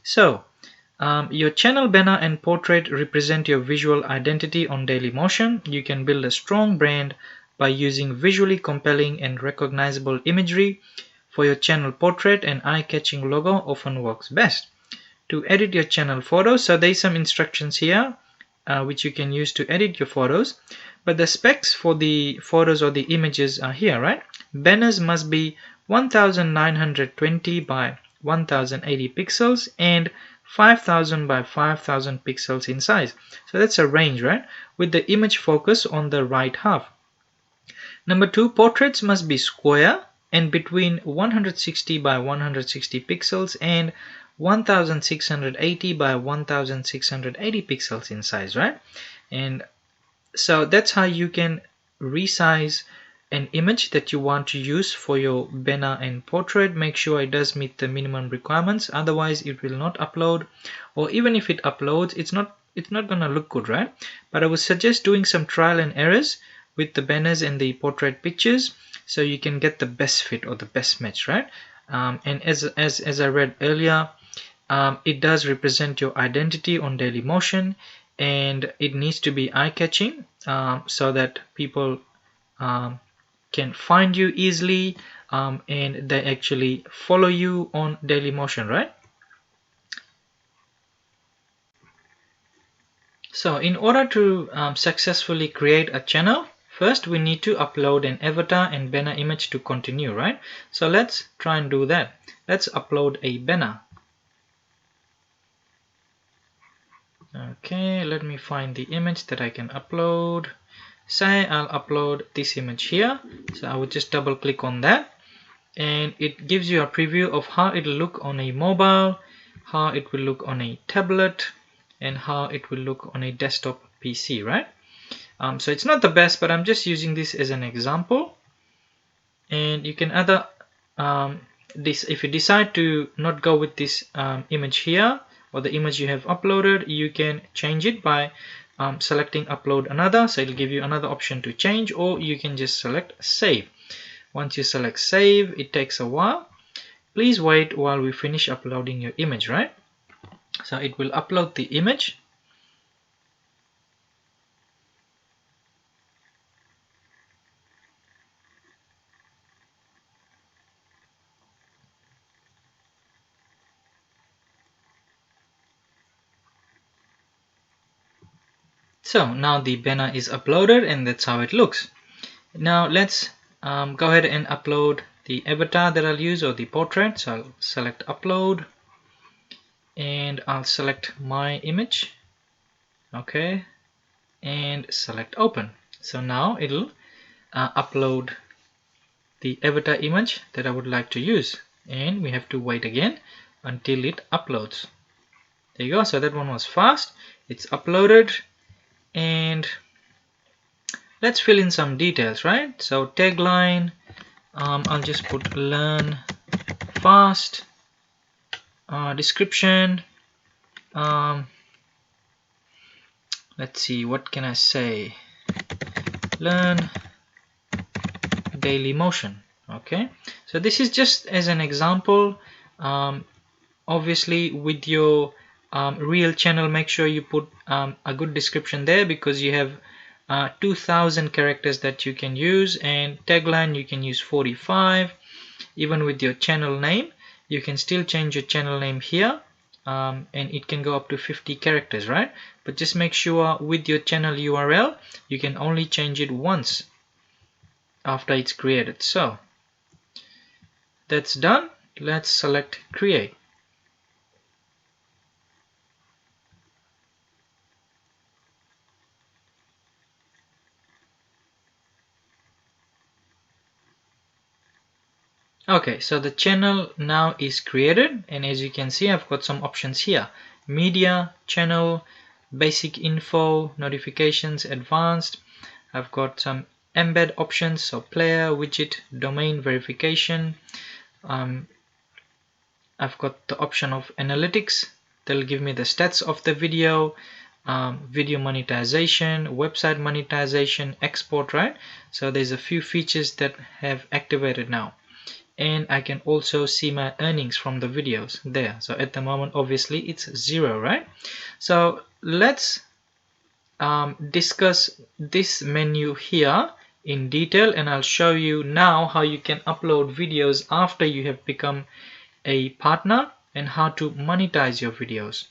So your channel banner and portrait represent your visual identity on Dailymotion. You can build a strong brand by using visually compelling and recognizable imagery. For your channel portrait, an eye-catching logo often works best. To edit your channel photos, so there's some instructions here which you can use to edit your photos, but the specs for the photos or the images are here, right? Banners must be 1920 by 1080 pixels and 5000 by 5000 pixels in size. So that's a range, right? With the image focus on the right half. Number 2, portraits must be square and between 160 by 160 pixels and 1680 by 1680 pixels in size, right? And so that's how you can resize an image that you want to use for your banner and portrait. Make sure it does meet the minimum requirements, otherwise it will not upload, or even if it uploads, it's not gonna look good, right? But I would suggest doing some trial and errors with the banners and the portrait pictures so you can get the best fit or the best match, right? And as I read earlier, it does represent your identity on Dailymotion, and it needs to be eye-catching so that people can find you easily and they actually follow you on Dailymotion, right? So in order to successfully create a channel, first we need to upload an avatar and banner image to continue, right? So let's try and do that. Let's upload a banner. Okay, let me find the image that I can upload. Say I'll upload this image here. So I would just double click on that, and it gives you a preview of how it'll look on a mobile, how it will look on a tablet, and how it will look on a desktop PC, right? So it's not the best, but I'm just using this as an example. And you can either if you decide to not go with this image here or the image you have uploaded, you can change it by selecting upload another, so it'll give you another option to change, or you can just select save. Once you select save, it takes a while. Please wait while we finish uploading your image, right? So it will upload the image. So now the banner is uploaded, and that's how it looks. Now let's go ahead and upload the avatar that I'll use, or the portrait. So I'll select upload and I'll select my image, okay, and select open. So now it'll upload the avatar image that I would like to use, and we have to wait again until it uploads. There you go. So that one was fast. It's uploaded, and let's fill in some details, right? So tagline, I'll just put learn fast. Description, let's see, what can I say? Learn Dailymotion. Okay, so this is just as an example. Obviously with your real channel, make sure you put a good description there, because you have 2000 characters that you can use, and tagline you can use 45. Even with your channel name, you can still change your channel name here, and it can go up to 50 characters, right? But just make sure with your channel URL you can only change it once after it's created. So that's done. Let's select create. Okay, so the channel now is created, and as you can see, I've got some options here: media, channel, basic info, notifications, advanced. I've got some embed options, so player, widget, domain verification. I've got the option of analytics. They'll give me the stats of the video, video monetization, website monetization, export, right? So there's a few features that have activated now. and I can also see my earnings from the videos there. So at the moment obviously it's 0, right? So let's discuss this menu here in detail, and I'll show you now how you can upload videos after you have become a partner and how to monetize your videos.